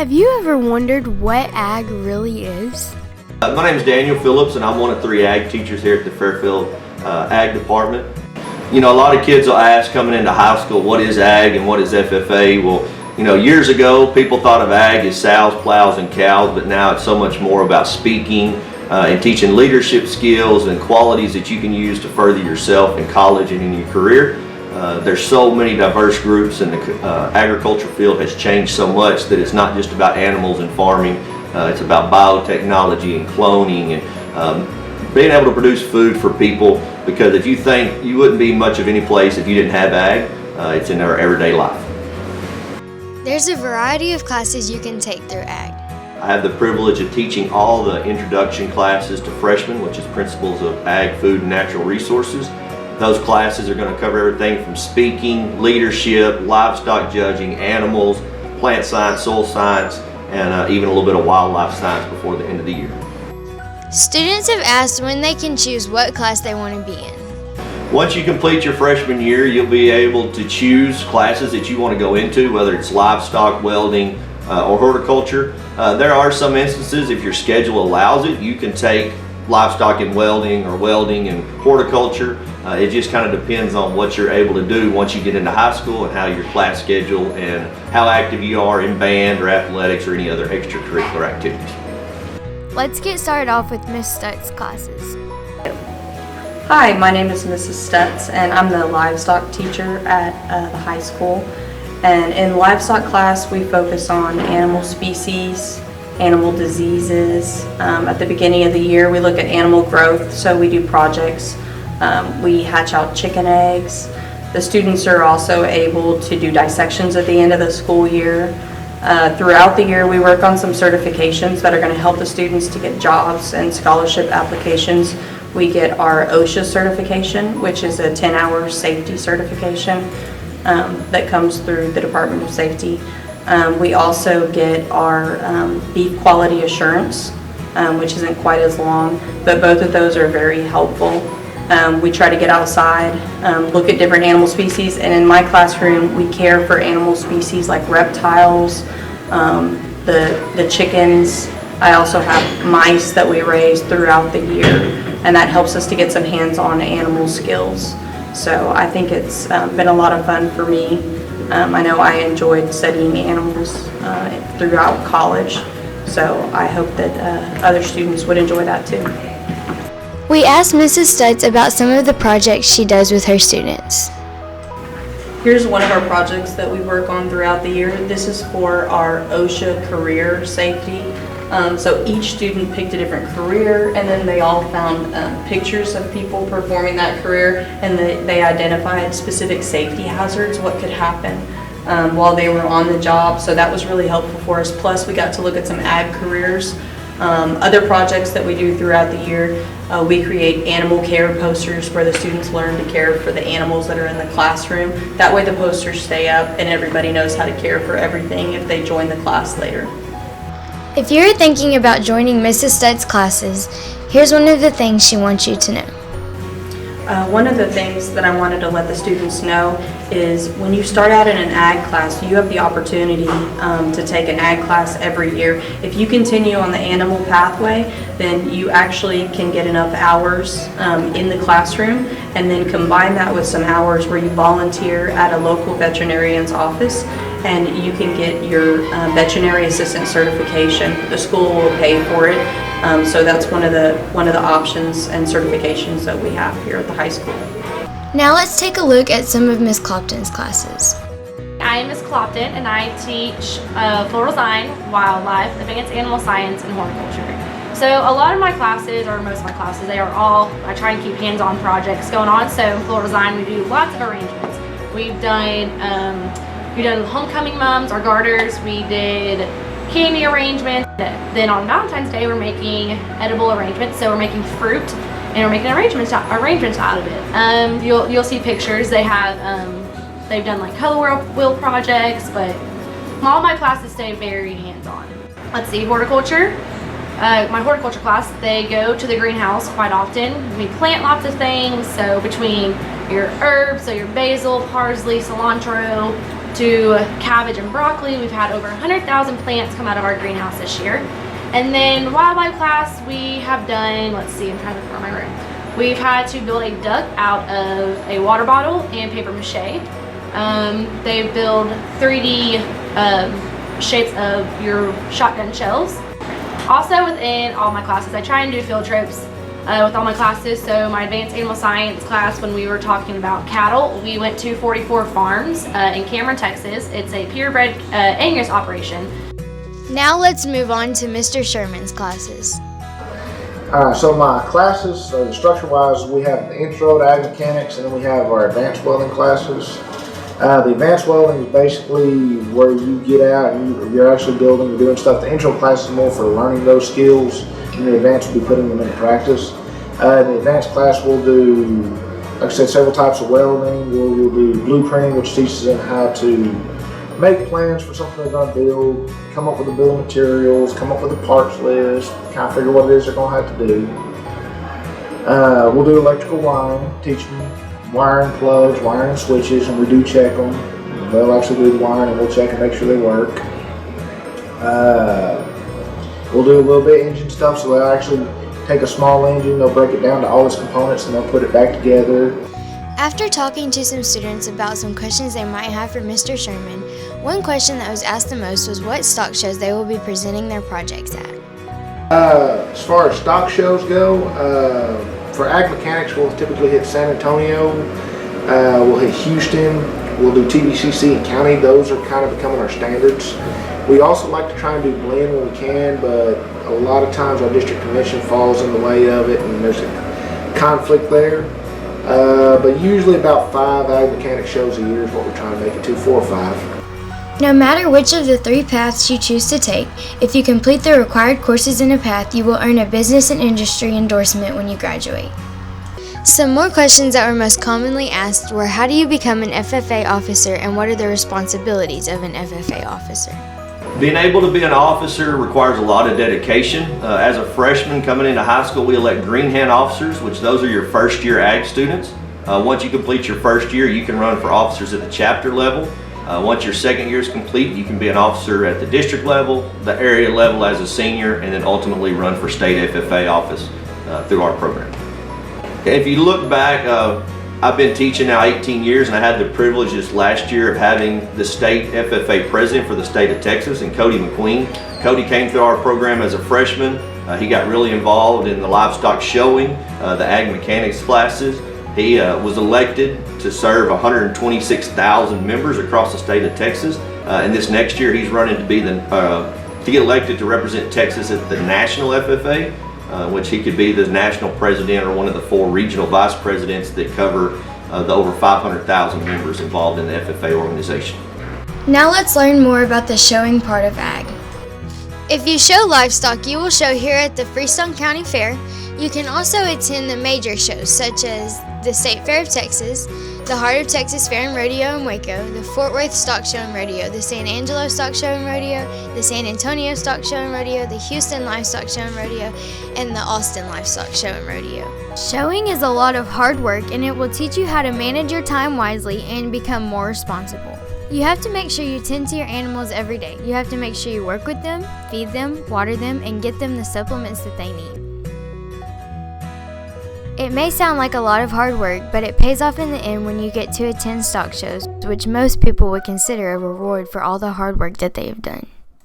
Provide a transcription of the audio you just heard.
Have you ever wondered what ag really is? My name is Daniel Phillips, and I'm one of 3 ag teachers here at the Fairfield Ag Department. You know, a lot of kids will ask coming into high school, what is ag and what is FFA? Well, you know, years ago, people thought of ag as sows, plows, and cows, but now it's so much more about speaking and teaching leadership skills and qualities that you can use to further yourself in college and in your career. There's so many diverse groups, and the agriculture field has changed so much that it's not just about animals and farming. It's about biotechnology and cloning and being able to produce food for people, because if you think you wouldn't be much of any place if you didn't have ag, it's in our everyday life. There's a variety of classes you can take through ag. I have the privilege of teaching all the introduction classes to freshmen, which is Principles of Ag, Food, and Natural Resources. Those classes are going to cover everything from speaking, leadership, livestock judging, animals, plant science, soil science, and even a little bit of wildlife science before the end of the year. Students have asked when they can choose what class they want to be in. Once you complete your freshman year, you'll be able to choose classes that you want to go into, whether it's livestock, welding, or horticulture. There are some instances, if your schedule allows it, you can take livestock and welding or welding and horticulture. It just kind of depends on what you're able to do once you get into high school and how your class schedule and how active you are in band or athletics or any other extracurricular activities. Let's get started off with Miss Stutt's classes. Hi, my name is Mrs. Stutz, and I'm the livestock teacher at the high school. And in livestock class, we focus on animal species, animal diseases. At the beginning of the year, we look at animal growth, so we do projects. We hatch out chicken eggs. The students are also able to do dissections at the end of the school year. Throughout the year, we work on some certifications that are going to help the students to get jobs and scholarship applications. We get our OSHA certification, which is a 10-hour safety certification that comes through the Department of Safety. We also get our beef quality assurance, which isn't quite as long, but both of those are very helpful. We try to get outside, look at different animal species, and in my classroom we care for animal species like reptiles, the chickens. I also have mice that we raise throughout the year, and that helps us to get some hands-on animal skills. So I think it's been a lot of fun for me. I know I enjoyed studying animals throughout college, so I hope that other students would enjoy that too. We asked Mrs. Stutz about some of the projects she does with her students. Here's one of our projects that we work on throughout the year. This is for our OSHA career safety. So each student picked a different career, and then they all found pictures of people performing that career, and they identified specific safety hazards, what could happen while they were on the job. So that was really helpful for us. Plus we got to look at some ag careers. Other projects that we do throughout the year, we create animal care posters where the students learn to care for the animals that are in the classroom. That way the posters stay up and everybody knows how to care for everything if they join the class later. If you're thinking about joining Mrs. Stutz's classes, here's one of the things she wants you to know. One of the things that I wanted to let the students know is when you start out in an ag class, you have the opportunity to take an ag class every year. If you continue on the animal pathway, then you actually can get enough hours in the classroom, and then combine that with some hours where you volunteer at a local veterinarian's office, and you can get your veterinary assistant certification. The school will pay for it. So that's one of the options and certifications that we have here at the high school. Now let's take a look at some of Miss Clopton's classes. I am Miss Clopton, and I teach floral design, wildlife, advanced animal science, and horticulture. So a lot of my classes, or most of my classes, I try and keep hands-on projects going on. So in floral design, we do lots of arrangements. We've done homecoming mums or garters. We did candy arrangements. Then on Valentine's Day, we're making edible arrangements. So we're making fruit, and we're making arrangements out of it. You'll see pictures. They've done like color wheel projects, but all my classes stay very hands-on. Let's see, horticulture. My horticulture class, they go to the greenhouse quite often. We plant lots of things, so between your herbs, so your basil, parsley, cilantro, to cabbage and broccoli. We've had over 100,000 plants come out of our greenhouse this year. And then wildlife class, we have done, let's see, I'm trying to look for my room. We've had to build a duck out of a water bottle and paper mache. They build 3D shapes of your shotgun shells. Also within all my classes, I try and do field trips with all my classes. So my advanced animal science class, when we were talking about cattle, we went to 44 farms in Cameron, Texas. It's a purebred Angus operation. Now let's move on to Mr. Sherman's classes. So my classes, structure-wise, we have the intro to ag mechanics, and then we have our advanced welding classes. The advanced welding is basically where you get out and you're actually building and doing stuff. The intro class is more for learning those skills, and the advanced will be putting them into practice. In the advanced class, we'll do, like I said, several types of welding. We'll do blueprinting, which teaches them how to make plans for something they're going to build, come up with a bill of materials, come up with a parts list, kind of figure what it is they're going to have to do. We'll do electrical wiring, teach them wiring plugs, wiring switches, and we do check them. They'll actually do the wiring and we'll check and make sure they work. We'll do a little bit of engine stuff, so they'll actually take a small engine, they'll break it down to all its components, and they'll put it back together. After talking to some students about some questions they might have for Mr. Sherman, one question that was asked the most was what stock shows they will be presenting their projects at. As far as stock shows go, for ag mechanics, we'll typically hit San Antonio, we'll hit Houston, we'll do TVCC and county. Those are kind of becoming our standards. We also like to try and do blend when we can, but a lot of times our district convention falls in the way of it and there's a conflict there. But usually about 5 ag mechanic shows a year is what we're trying to make it to, 4 or 5. No matter which of the 3 paths you choose to take, if you complete the required courses in a path, you will earn a business and industry endorsement when you graduate. Some more questions that were most commonly asked were how do you become an FFA officer and what are the responsibilities of an FFA officer? Being able to be an officer requires a lot of dedication. As a freshman coming into high school, we elect green hand officers, which those are your first year ag students. Once you complete your first year, you can run for officers at the chapter level. Once your second year is complete, you can be an officer at the district level, the area level as a senior, and then ultimately run for state FFA office through our program. If you look back, I've been teaching now 18 years, and I had the privilege this last year of having the state FFA president for the state of Texas, and Cody McQueen. Cody came through our program as a freshman. He got really involved in the livestock showing, the ag mechanics classes. He was elected to serve 126,000 members across the state of Texas. And this next year, he's running to be to get elected to represent Texas at the national FFA. Which he could be the national president or one of the 4 regional vice presidents that cover the over 500,000 members involved in the FFA organization. Now let's learn more about the showing part of ag. If you show livestock, you will show here at the Freestone County Fair. You can also attend the major shows such as the State Fair of Texas, the Heart of Texas Fair and Rodeo in Waco, the Fort Worth Stock Show and Rodeo, the San Angelo Stock Show and Rodeo, the San Antonio Stock Show and Rodeo, the Houston Livestock Show and Rodeo, and the Austin Livestock Show and Rodeo. Showing is a lot of hard work and it will teach you how to manage your time wisely and become more responsible. You have to make sure you tend to your animals every day. You have to make sure you work with them, feed them, water them, and get them the supplements that they need. It may sound like a lot of hard work, but it pays off in the end when you get to attend stock shows, which most people would consider a reward for all the hard work that they have done.